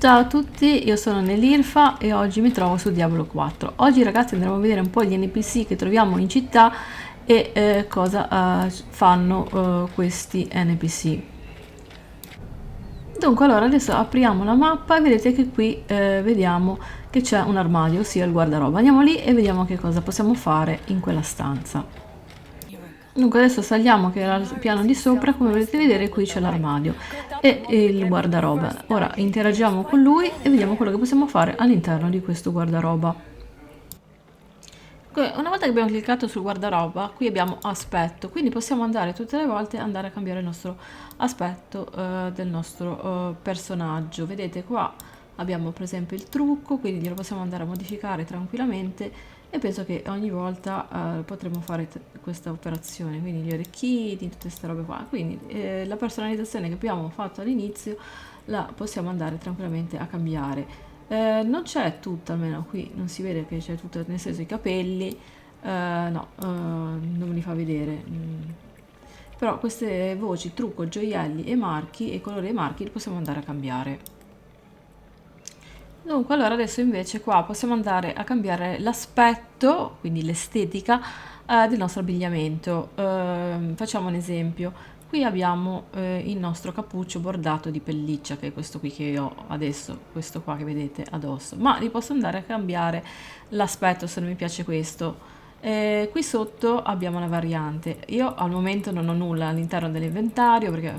Ciao a tutti, io sono Nelirfa e oggi mi trovo su Diablo 4. Oggi ragazzi andremo a vedere un po' gli NPC che troviamo in città e cosa fanno questi NPC. Dunque allora adesso apriamo la mappa e vedete che qui vediamo che c'è un armadio, ossia il guardaroba. Andiamo lì e vediamo che cosa possiamo fare in quella stanza. Dunque adesso saliamo che era il piano di sopra, come potete vedere qui c'è l'armadio e il guardaroba. Ora interagiamo con lui e vediamo quello che possiamo fare all'interno di questo guardaroba. Una volta che abbiamo cliccato sul guardaroba, qui abbiamo aspetto, quindi possiamo andare tutte le volte andare a cambiare il nostro aspetto del nostro personaggio. Vedete qua abbiamo per esempio il trucco, quindi glielo possiamo andare a modificare tranquillamente e penso che ogni volta potremo fare questa operazione, quindi gli orecchini, tutte queste robe qua. Quindi la personalizzazione che abbiamo fatto all'inizio la possiamo andare tranquillamente a cambiare. Non c'è tutto, almeno qui non si vede che c'è tutto, nel senso i capelli, no, non me li fa vedere. Però queste voci, trucco, gioielli e marchi e colori e marchi li possiamo andare a cambiare. Dunque, allora adesso invece qua possiamo andare a cambiare l'aspetto, quindi l'estetica del nostro abbigliamento. Facciamo un esempio. Qui abbiamo il nostro cappuccio bordato di pelliccia, che è questo qui che io ho adesso, questo qua che vedete addosso, ma li posso andare a cambiare l'aspetto se non mi piace questo. Qui sotto abbiamo la variante. Io al momento non ho nulla all'interno dell'inventario perché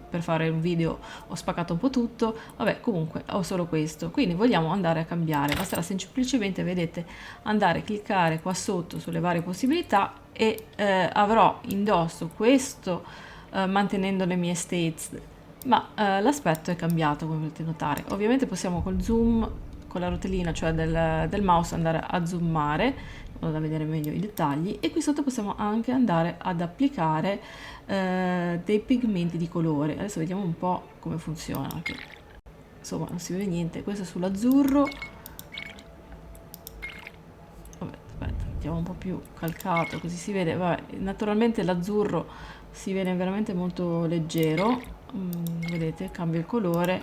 per fare un video ho spaccato un po' tutto. Vabbè, comunque ho solo questo. Quindi vogliamo andare a cambiare. Basterà semplicemente, vedete, andare a cliccare qua sotto sulle varie possibilità e avrò indosso questo mantenendo le mie states, ma l'aspetto è cambiato come potete notare. Ovviamente possiamo col zoom, con la rotellina, cioè del mouse, andare a zoomare in modo da vedere meglio i dettagli, e qui sotto possiamo anche andare ad applicare dei pigmenti di colore. Adesso vediamo un po' come funziona, perché insomma non si vede niente. Questo è sull'azzurro. Vabbè, aspetta, mettiamo un po' più calcato così si vede. Vabbè, naturalmente l'azzurro si vede veramente molto leggero. Vedete, cambia il colore.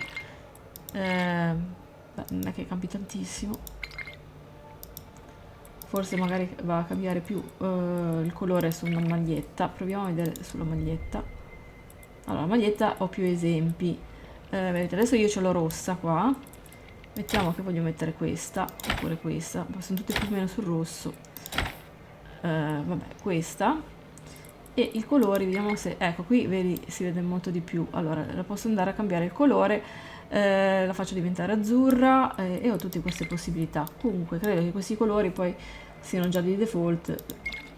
Non è che cambi tantissimo, forse magari va a cambiare più il colore su una maglietta. Proviamo a vedere sulla maglietta. Allora, la maglietta ho più esempi. Vedete, adesso io ce l'ho rossa qua, mettiamo che voglio mettere questa oppure questa, sono tutte più o meno sul rosso. Vabbè, questa, e i colori vediamo se, ecco qui vedi, si vede molto di più. Allora la posso andare a cambiare il colore, la faccio diventare azzurra e ho tutte queste possibilità. Comunque credo che questi colori poi siano già di default,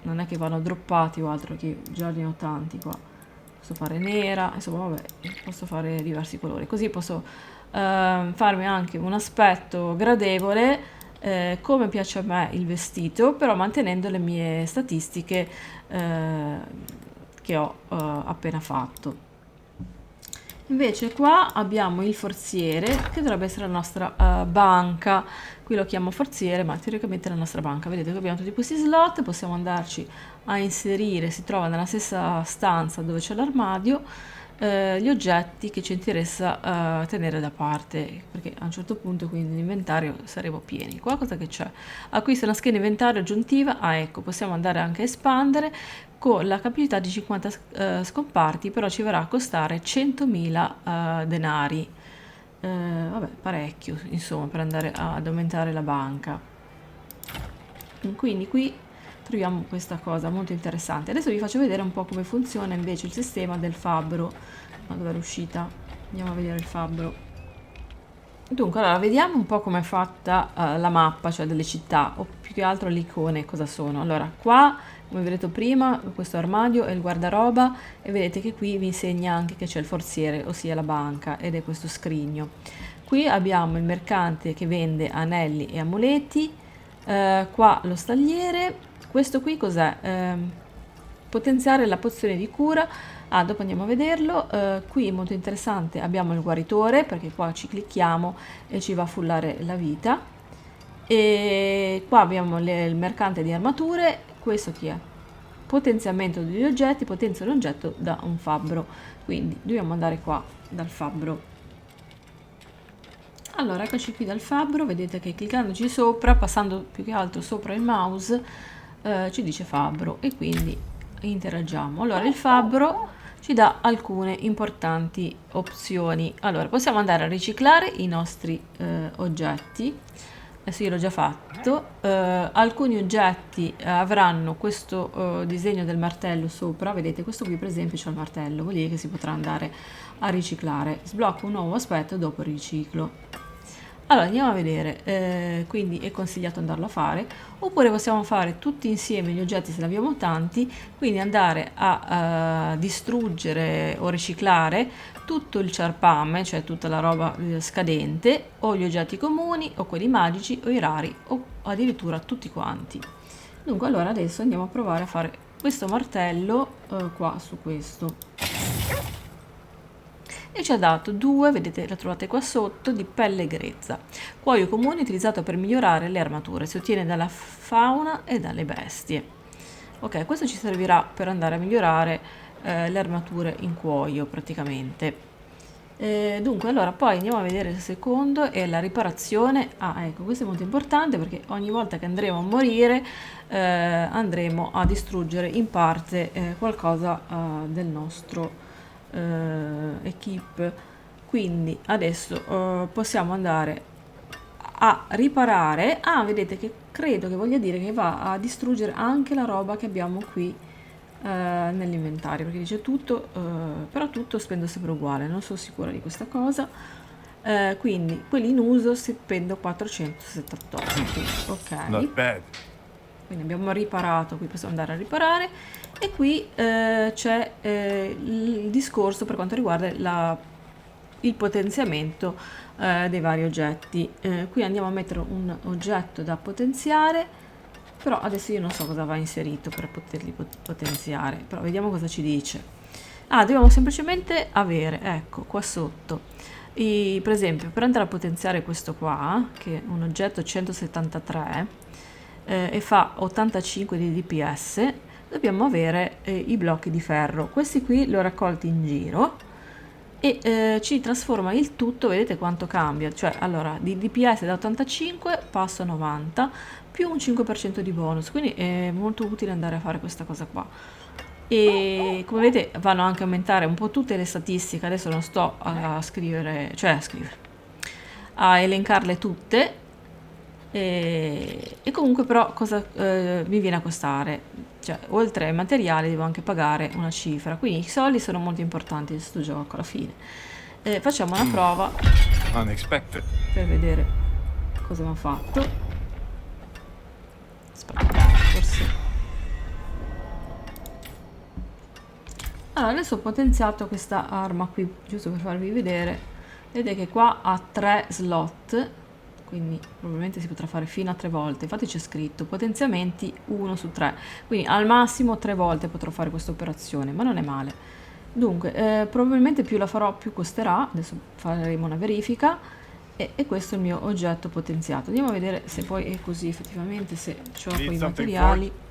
non è che vanno droppati o altro, che già ne ho tanti qua. Posso fare nera, insomma vabbè, posso fare diversi colori, così posso farmi anche un aspetto gradevole come piace a me il vestito, però mantenendo le mie statistiche che ho appena fatto. Invece qua abbiamo il forziere, che dovrebbe essere la nostra banca. Qui lo chiamo forziere, ma teoricamente è la nostra banca. Vedete che abbiamo tutti questi slot, possiamo andarci a inserire, si trova nella stessa stanza dove c'è l'armadio, gli oggetti che ci interessa tenere da parte, perché a un certo punto quindi nell'inventario saremo pieni. Qua cosa che c'è? Acquista una scheda inventario aggiuntiva. Ecco, possiamo andare anche a espandere con la capacità di 50 scomparti, però ci verrà a costare 100.000 denari. Vabbè, parecchio insomma, per andare ad aumentare la banca. Quindi qui troviamo questa cosa molto interessante. Adesso vi faccio vedere un po' come funziona invece il sistema del fabbro. Ma dove è uscita? Andiamo a vedere il fabbro. Dunque, allora vediamo un po' come è fatta la mappa, cioè delle città, o più che altro le icone cosa sono. Allora, qua, come vi ho detto prima, questo armadio è il guardaroba, e vedete che qui vi insegna anche che c'è il forziere, ossia la banca, ed è questo scrigno. Qui abbiamo il mercante che vende anelli e amuleti, qua lo stagliere. Questo qui cos'è? Potenziare la pozione di cura. Dopo andiamo a vederlo. Qui molto interessante, abbiamo il guaritore, perché qua ci clicchiamo e ci va a fullare la vita. E qua abbiamo il mercante di armature. Questo chi è? Potenziamento degli oggetti, potenzia un oggetto da un fabbro. Quindi dobbiamo andare qua dal fabbro. Allora, eccoci qui dal fabbro, vedete che cliccandoci sopra, passando più che altro sopra il mouse, ci dice fabbro e quindi interagiamo. Allora, il fabbro ci dà alcune importanti opzioni. Allora, possiamo andare a riciclare i nostri oggetti. Adesso io l'ho già fatto. Alcuni oggetti avranno questo disegno del martello sopra. Vedete, questo qui per esempio c'è il martello, vuol dire che si potrà andare a riciclare. Sblocco un nuovo aspetto dopo il riciclo. Allora andiamo a vedere, quindi è consigliato andarlo a fare, oppure possiamo fare tutti insieme gli oggetti se ne abbiamo tanti, quindi andare a distruggere o riciclare tutto il ciarpame, cioè tutta la roba scadente, o gli oggetti comuni, o quelli magici, o i rari, o addirittura tutti quanti. Dunque allora adesso andiamo a provare a fare questo martello qua su questo. E ci ha dato due, vedete, la trovate qua sotto, di pelle grezza. Cuoio comune utilizzato per migliorare le armature, si ottiene dalla fauna e dalle bestie. Ok, questo ci servirà per andare a migliorare le armature in cuoio praticamente. Dunque, allora poi andiamo a vedere il secondo, è la riparazione. Ah, ecco, questo è molto importante perché ogni volta che andremo a morire andremo a distruggere in parte qualcosa del nostro equip. Quindi adesso possiamo andare a riparare. Ah, vedete che credo che voglia dire che va a distruggere anche la roba che abbiamo qui nell'inventario, perché dice tutto, però tutto spendo sempre uguale, non sono sicura di questa cosa. Quindi quelli in uso spendo 478. Ok, Not bad. quindi abbiamo riparato, qui possiamo andare a riparare e qui c'è il discorso per quanto riguarda il potenziamento dei vari oggetti. Qui andiamo a mettere un oggetto da potenziare, però adesso io non so cosa va inserito per poterli potenziare, però vediamo cosa ci dice. Ah, dobbiamo semplicemente avere, ecco, qua sotto, per esempio, per andare a potenziare questo qua, che è un oggetto 173 e fa 85 di DPS, dobbiamo avere i blocchi di ferro. Questi qui li ho raccolti in giro e ci trasforma il tutto, vedete quanto cambia, cioè allora di DPS da 85 passo a 90 più un 5% di bonus, quindi è molto utile andare a fare questa cosa qua. E come vedete vanno anche a aumentare un po' tutte le statistiche, adesso non sto a scrivere, a elencarle tutte. E comunque però cosa mi viene a costare? Cioè, oltre ai materiali devo anche pagare una cifra, quindi i soldi sono molto importanti in questo gioco alla fine. Facciamo una prova Unexpected. per vedere cosa mi ha fatto. Aspetta, forse. Allora, adesso ho potenziato questa arma qui, giusto per farvi vedere. Vedete che qua ha 3 slot, quindi probabilmente si potrà fare fino a 3 volte. Infatti c'è scritto potenziamenti 1 su 3, quindi al massimo 3 volte potrò fare questa operazione, ma non è male. Dunque, probabilmente più la farò più costerà, adesso faremo una verifica e questo è il mio oggetto potenziato. Andiamo a vedere se poi è così effettivamente, se ho quei materiali.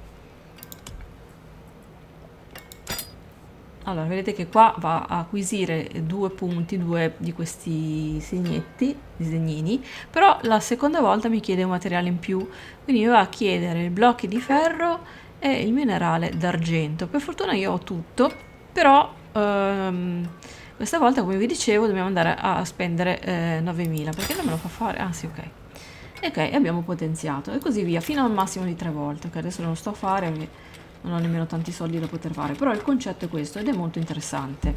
Allora, vedete che qua va a acquisire 2 punti, 2 di questi segnetti, disegnini, però la seconda volta mi chiede un materiale in più, quindi mi va a chiedere i blocchi di ferro e il minerale d'argento. Per fortuna io ho tutto, però questa volta, come vi dicevo, dobbiamo andare a spendere 9000, perché non me lo fa fare? Ah sì, ok. Ok, abbiamo potenziato e così via, fino al massimo di 3 volte, ok, adesso non lo sto a fare perché non ho nemmeno tanti soldi da poter fare, però il concetto è questo ed è molto interessante.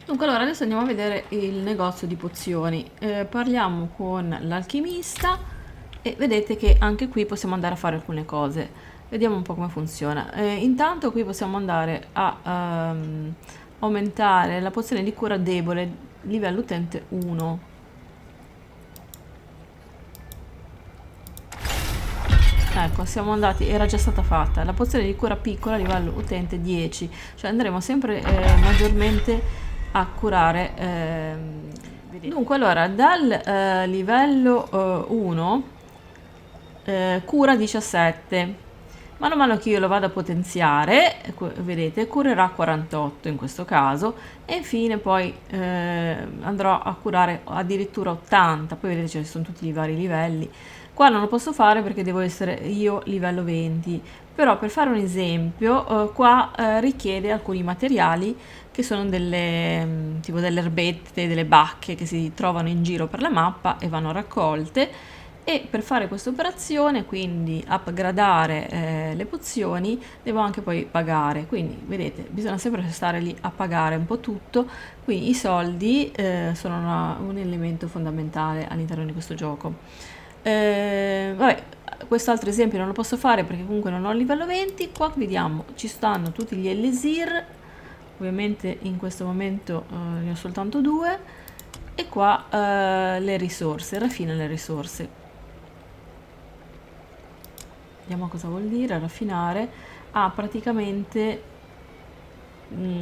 Dunque allora adesso andiamo a vedere il negozio di pozioni. Parliamo con l'alchimista e vedete che anche qui possiamo andare a fare alcune cose. Vediamo un po' come funziona. Intanto qui possiamo andare a aumentare la pozione di cura debole livello utente 1. Ecco, siamo andati, era già stata fatta. La pozione di cura piccola, livello utente 10. Cioè andremo sempre maggiormente a curare. Dunque, allora, dal livello 1, cura 17. mano a mano che io lo vado a potenziare, vedete, curerà 48 in questo caso, e infine poi andrò a curare addirittura 80, poi vedete ci sono tutti i vari livelli. Qua non lo posso fare perché devo essere io livello 20, però per fare un esempio, qua richiede alcuni materiali che sono tipo delle erbette, delle bacche che si trovano in giro per la mappa e vanno raccolte. E per fare questa operazione, quindi upgradare le pozioni, devo anche poi pagare. Quindi vedete, bisogna sempre stare lì a pagare un po' tutto. Quindi i soldi sono un elemento fondamentale all'interno di questo gioco. Vabbè, quest'altro esempio non lo posso fare perché comunque non ho il livello 20. Qua vediamo, ci stanno tutti gli Elisir. Ovviamente in questo momento ne ho soltanto 2. E qua le risorse, raffina le risorse. Vediamo cosa vuol dire raffinare. Praticamente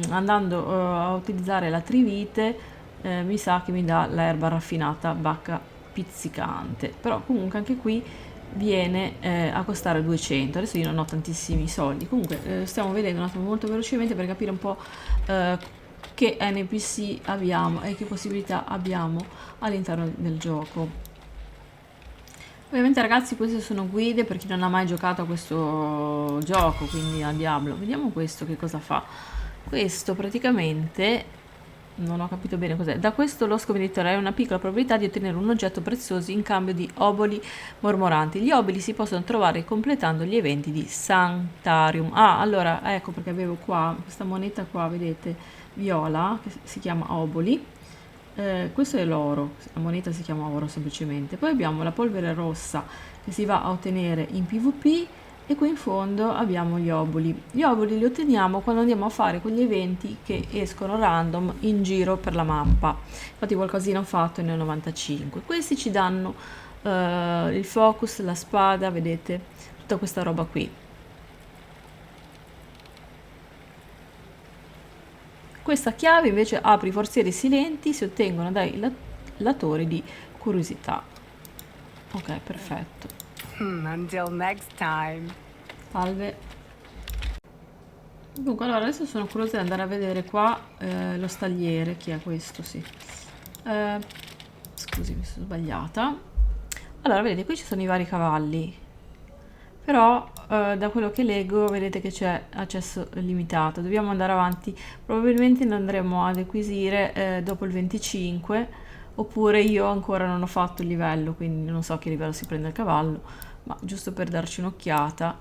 andando a utilizzare la trivite mi sa che mi dà l'erba raffinata bacca pizzicante, però comunque anche qui viene a costare 200. Adesso io non ho tantissimi soldi, comunque stiamo vedendo un attimo molto velocemente per capire un po' che NPC abbiamo e che possibilità abbiamo all'interno del gioco. Ovviamente ragazzi, queste sono guide per chi non ha mai giocato a questo gioco, quindi a Diablo. Vediamo questo che cosa fa. Questo praticamente, non ho capito bene cos'è. Da questo losco venditore hai una piccola probabilità di ottenere un oggetto prezioso in cambio di oboli mormoranti. Gli oboli si possono trovare completando gli eventi di Sanctarium. Allora, ecco perché avevo qua questa moneta qua, vedete, viola, che si chiama oboli. Questo è l'oro, la moneta si chiama oro semplicemente. Poi abbiamo la polvere rossa che si va a ottenere in PvP, e qui in fondo abbiamo gli oboli. Gli oboli li otteniamo quando andiamo a fare quegli eventi che escono random in giro per la mappa. Infatti qualcosina ho fatto nel 95. Questi ci danno il focus, la spada, vedete, tutta questa roba qui. Questa chiave invece apre i forzieri silenti, si ottengono dai latori di curiosità. Ok, perfetto. Until next time. Salve. Dunque, allora adesso sono curiosa di andare a vedere qua lo stagliere. Chi è questo? Sì. Scusi, mi sono sbagliata. Allora, vedete, qui ci sono i vari cavalli. Però da quello che leggo vedete che c'è accesso limitato, dobbiamo andare avanti, probabilmente ne andremo ad acquisire dopo il 25, oppure io ancora non ho fatto il livello, quindi non so che livello si prende il cavallo, ma giusto per darci un'occhiata.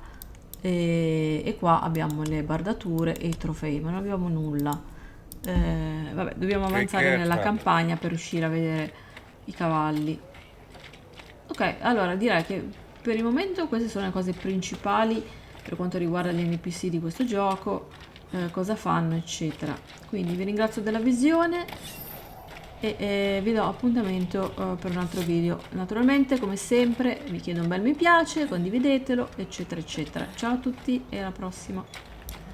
E qua abbiamo le bardature e i trofei, ma non abbiamo nulla. Vabbè, dobbiamo avanzare nella campagna per riuscire a vedere i cavalli. Ok, allora direi che per il momento queste sono le cose principali per quanto riguarda gli NPC di questo gioco, cosa fanno eccetera. Quindi vi ringrazio della visione e vi do appuntamento per un altro video. Naturalmente, come sempre, vi chiedo un bel mi piace, condividetelo eccetera eccetera. Ciao a tutti e alla prossima.